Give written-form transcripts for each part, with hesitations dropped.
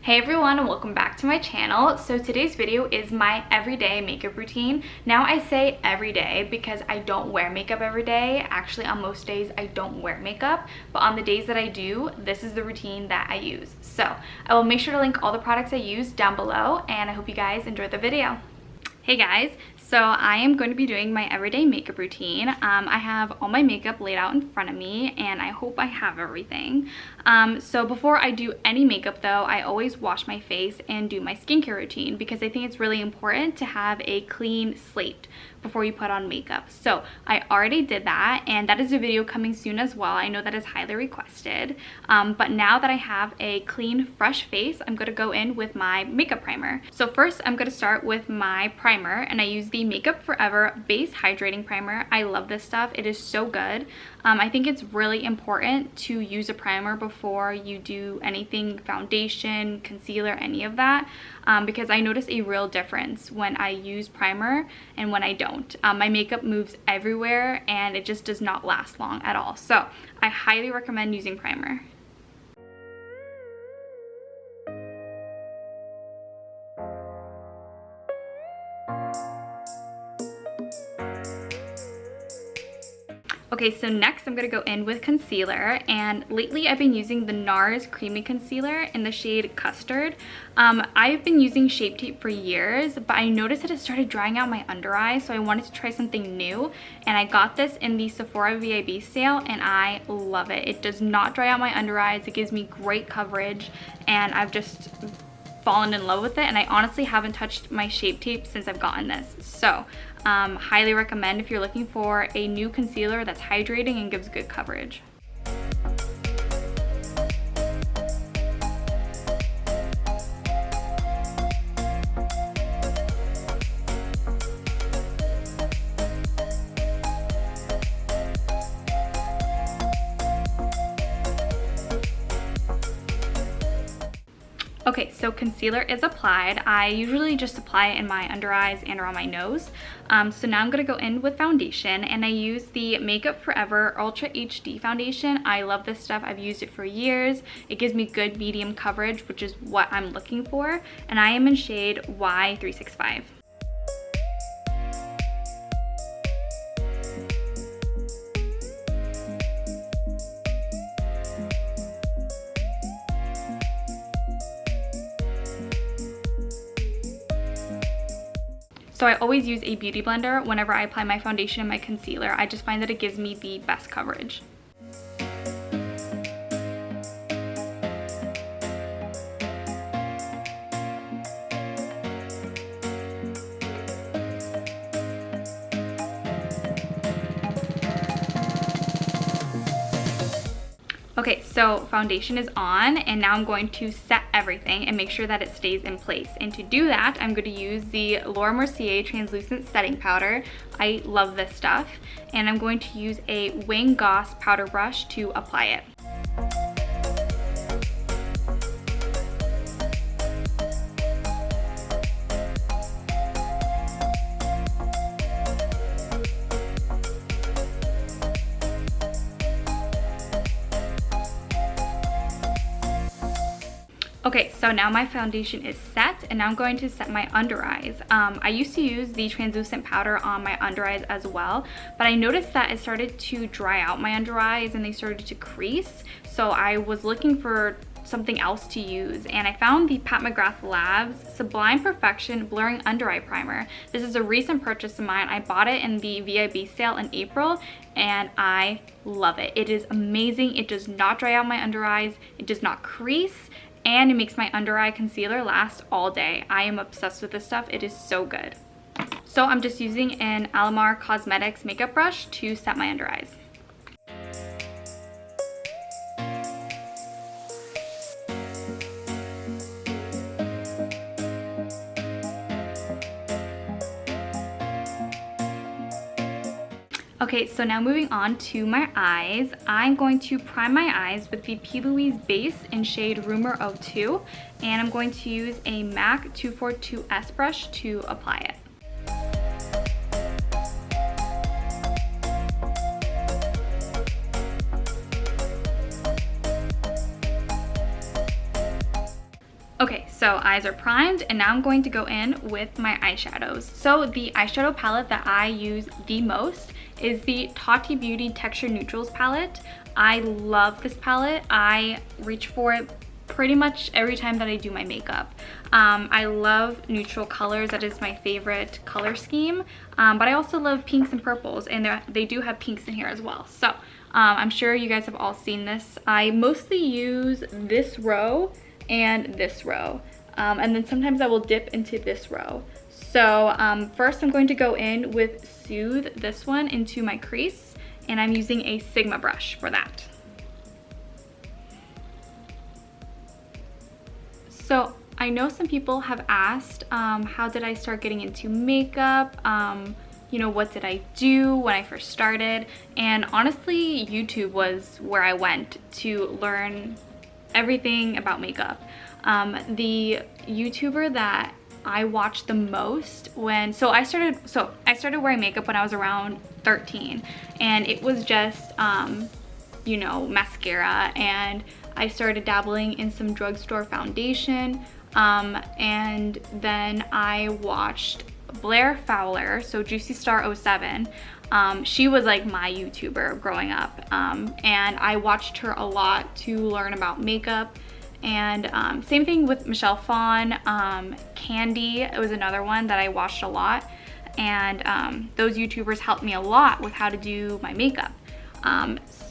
Hey everyone, and welcome back to my channel. So today's video is my everyday makeup routine. Now I say every day because I don't wear makeup every day. Actually, on most days I don't wear makeup, but on the days that I do, this is the routine that I use. So I will make sure to link all the products I use down below, and I hope you guys enjoy the video. Hey guys, so I am going to be doing my everyday makeup routine. I have all my makeup laid out in front of me, and I hope I have everything. So before I do any makeup though, I always wash my face and do my skincare routine because I think it's really important to have a clean slate before you put on makeup. So I already did that, and that is a video coming soon as well. I know that is highly requested. But now that I have a clean, fresh face, I'm gonna go in with my makeup primer. So first I'm gonna start with my primer, and I use the Makeup Forever Base Hydrating Primer. I love this stuff. It is so good. I think it's really important to use a primer before you do anything, foundation, concealer, any of that, because I notice a real difference when I use primer and when I don't. My makeup moves everywhere and it just does not last long at all. So I highly recommend using primer. Okay, so next I'm gonna go in with concealer, and lately I've been using the NARS Creamy Concealer in the shade Custard. I've been using Shape Tape for years, but I noticed that it started drying out my under eye, so I wanted to try something new, and I got this in the Sephora VIB sale, and I love it. It does not dry out my under eyes, it gives me great coverage, and I've just fallen in love with it, and I honestly haven't touched my Shape Tape since I've gotten this. So highly recommend if you're looking for a new concealer that's hydrating and gives good coverage. Okay, so concealer is applied. I usually just apply it in my under eyes and around my nose. So now I'm gonna go in with foundation, and I use the Makeup Forever Ultra HD foundation. I love this stuff. I've used it for years. It gives me good medium coverage, which is what I'm looking for, and I am in shade Y365. So I always use a beauty blender whenever I apply my foundation and my concealer. I just find that it gives me the best coverage. Okay, so foundation is on, and now I'm going to set everything and make sure that it stays in place. And to do that, I'm going to use the Laura Mercier Translucent Setting Powder. I love this stuff. And I'm going to use a Wing Goss powder brush to apply it. Okay, so now my foundation is set, and now I'm going to set my under eyes. I used to use the translucent powder on my under eyes as well, but I noticed that it started to dry out my under eyes and they started to crease. So I was looking for something else to use, and I found the Pat McGrath Labs Sublime Perfection Blurring Under Eye Primer. This is a recent purchase of mine. I bought it in the VIB sale in April, and I love it. It is amazing. It does not dry out my under eyes. It does not crease, and it makes my under eye concealer last all day. I am obsessed with this stuff. It is so good. So I'm just using an Alamar Cosmetics makeup brush to set my under eyes. Okay, so now moving on to my eyes, I'm going to prime my eyes with the P. Louise base in shade Rumor 02, and I'm going to use a MAC 242S brush to apply it. Okay, so eyes are primed, and now I'm going to go in with my eyeshadows. So the eyeshadow palette that I use the most is the Tati Beauty Texture Neutrals palette. I love this palette. I reach for it pretty much every time that I do my makeup. I love neutral colors. That is my favorite color scheme. But I also love pinks and purples, and they do have pinks in here as well. So I'm sure you guys have all seen this. I mostly use this row and this row, and then sometimes I will dip into this row. So first I'm going to go in with Soothe, this one, into my crease, and I'm using a Sigma brush for that. So I know some people have asked, how did I start getting into makeup? You know, what did I do when I first started? And honestly, YouTube was where I went to learn everything about makeup. The YouTuber that I watched the most so I started wearing makeup when I was around 13, and it was just you know, mascara, and I started dabbling in some drugstore foundation, and then I watched Blair Fowler, so Juicy Star 07. She was like my YouTuber growing up, and I watched her a lot to learn about makeup. And same thing with Michelle Phan. Candy, it was another one that I watched a lot, and those YouTubers helped me a lot with how to do my makeup.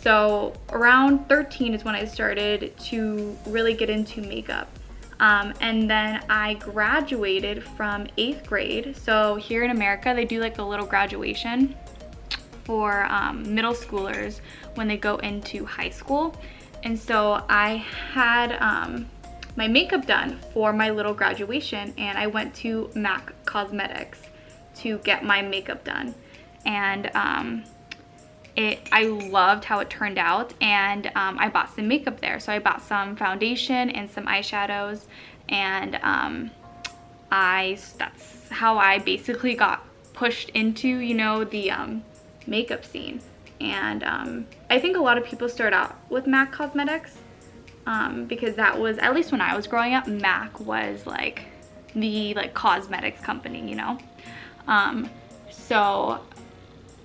So around 13 is when I started to really get into makeup. And then I graduated from 8th grade. So here in America, they do like a little graduation for middle schoolers when they go into high school. And so I had my makeup done for my little graduation, and I went to MAC Cosmetics to get my makeup done. And I loved how it turned out, and I bought some makeup there. So I bought some foundation and some eyeshadows, and that's how I basically got pushed into, you know, the makeup scene. And I think a lot of people start out with MAC Cosmetics, because that was, at least when I was growing up, MAC was like the cosmetics company, you know. So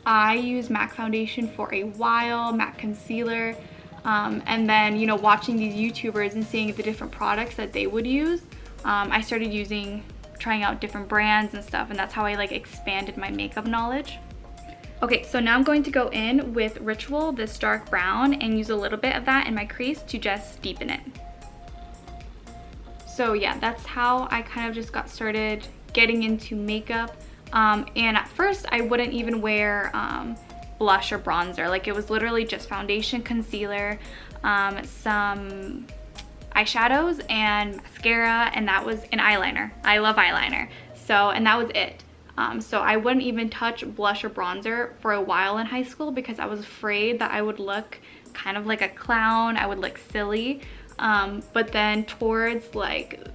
I used MAC foundation for a while, MAC concealer, and then, you know, watching these YouTubers and seeing the different products that they would use, I started trying out different brands and stuff, and that's how I like expanded my makeup knowledge. Okay, so now I'm going to go in with Ritual, this dark brown, and use a little bit of that in my crease to just deepen it. So yeah, that's how I kind of just got started getting into makeup. And at first I wouldn't even wear blush or bronzer. Like, it was literally just foundation, concealer, some eyeshadows and mascara, and that was an eyeliner. I love eyeliner. So, and that was it. So I wouldn't even touch blush or bronzer for a while in high school because I was afraid that I would look kind of like a clown. I would look silly. But then towards like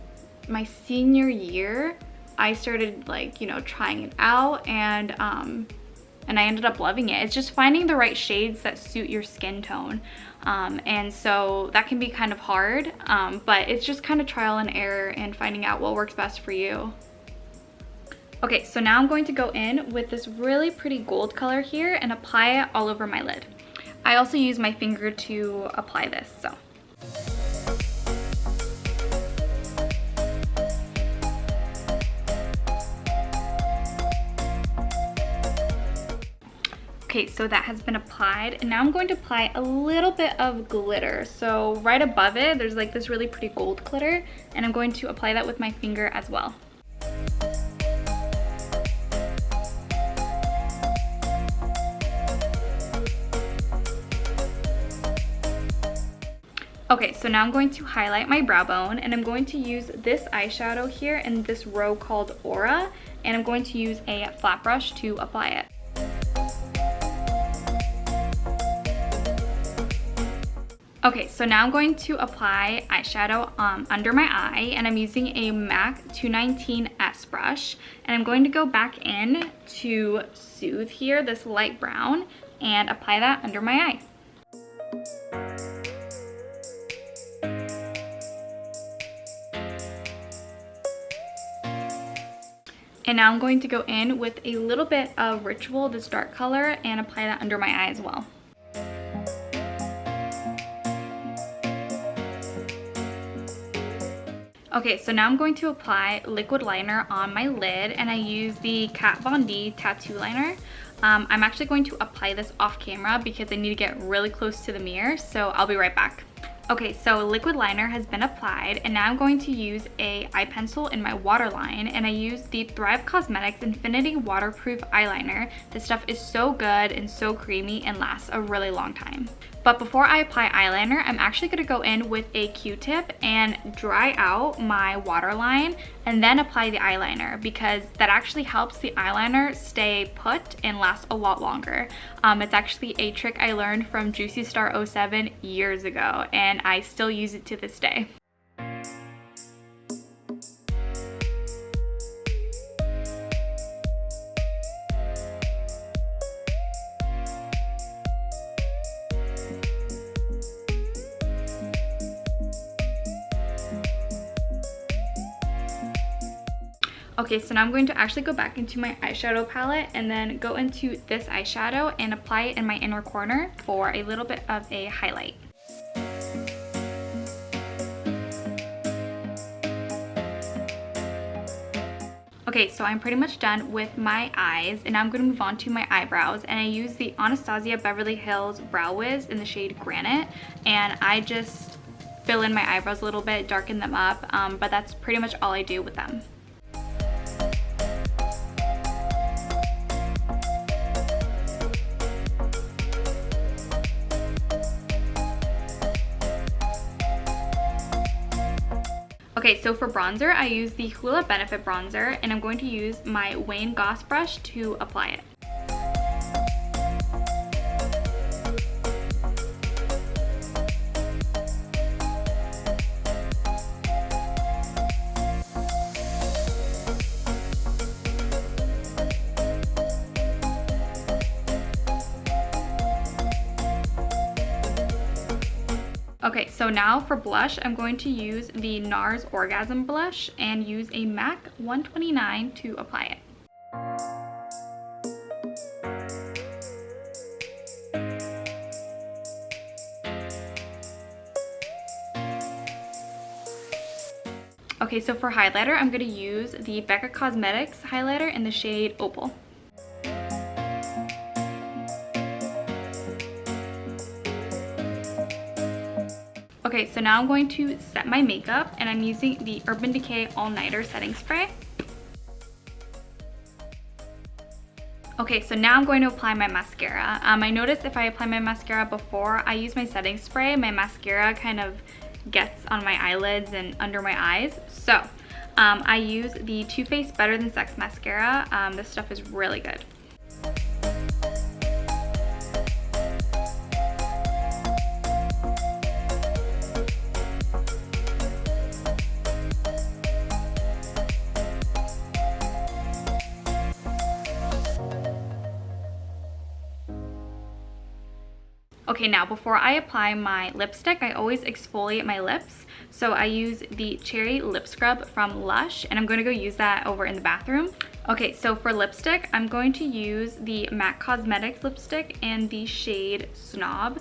my senior year, I started like, you know, trying it out, and I ended up loving it. It's just finding the right shades that suit your skin tone. And so that can be kind of hard, but it's just kind of trial and error and finding out what works best for you. Okay, so now I'm going to go in with this really pretty gold color here and apply it all over my lid. I also use my finger to apply this, so. Okay, so that has been applied, and now I'm going to apply a little bit of glitter. So right above it, there's like this really pretty gold glitter, and I'm going to apply that with my finger as well. Okay, so now I'm going to highlight my brow bone, and I'm going to use this eyeshadow here in this row called Aura, and I'm going to use a flat brush to apply it. Okay, so now I'm going to apply eyeshadow under my eye, and I'm using a MAC 219S brush, and I'm going to go back in to Soothe here, this light brown, and apply that under my eye. Okay, now I'm going to go in with a little bit of Ritual, this dark color, and apply that under my eye as well. Okay, so now I'm going to apply liquid liner on my lid, and I use the Kat Von D tattoo liner. I'm actually going to apply this off camera because I need to get really close to the mirror, so I'll be right back. Okay, so liquid liner has been applied, and now I'm going to use a eye pencil in my waterline, and I use the Thrive Cosmetics Infinity Waterproof Eyeliner. This stuff is so good and so creamy and lasts a really long time. But before I apply eyeliner, I'm actually going to go in with a Q-tip and dry out my waterline and then apply the eyeliner, because that actually helps the eyeliner stay put and last a lot longer. It's actually a trick I learned from Juicy Star 07 years ago, and I still use it to this day. Okay, so now I'm going to actually go back into my eyeshadow palette and then go into this eyeshadow and apply it in my inner corner for a little bit of a highlight. Okay, so I'm pretty much done with my eyes, and now I'm going to move on to my eyebrows, and I use the Anastasia Beverly Hills Brow Wiz in the shade Granite, and I just fill in my eyebrows a little bit, darken them up, but that's pretty much all I do with them. Okay, so for bronzer, I use the Hoola Benefit bronzer, and I'm going to use my Wayne Goss brush to apply it. Okay, so now for blush, I'm going to use the NARS Orgasm blush and use a MAC 129 to apply it. Okay, so for highlighter, I'm going to use the Becca Cosmetics highlighter in the shade Opal. Okay, so now I'm going to set my makeup, and I'm using the Urban Decay All Nighter Setting Spray. Okay, so now I'm going to apply my mascara. I noticed if I apply my mascara before I use my setting spray, my mascara kind of gets on my eyelids and under my eyes. So I use the Too Faced Better Than Sex mascara. This stuff is really good. Okay, now before I apply my lipstick, I always exfoliate my lips. So I use the Cherry Lip Scrub from Lush, and I'm going to go use that over in the bathroom. Okay, so for lipstick, I'm going to use the MAC Cosmetics lipstick in the shade Snob.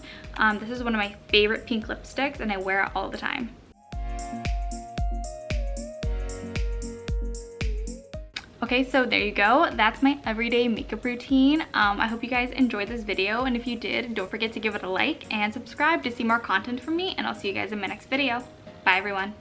This is one of my favorite pink lipsticks, and I wear it all the time. Okay, so there you go. That's my everyday makeup routine. I hope you guys enjoyed this video, and if you did, don't forget to give it a like and subscribe to see more content from me, and I'll see you guys in my next video. Bye everyone.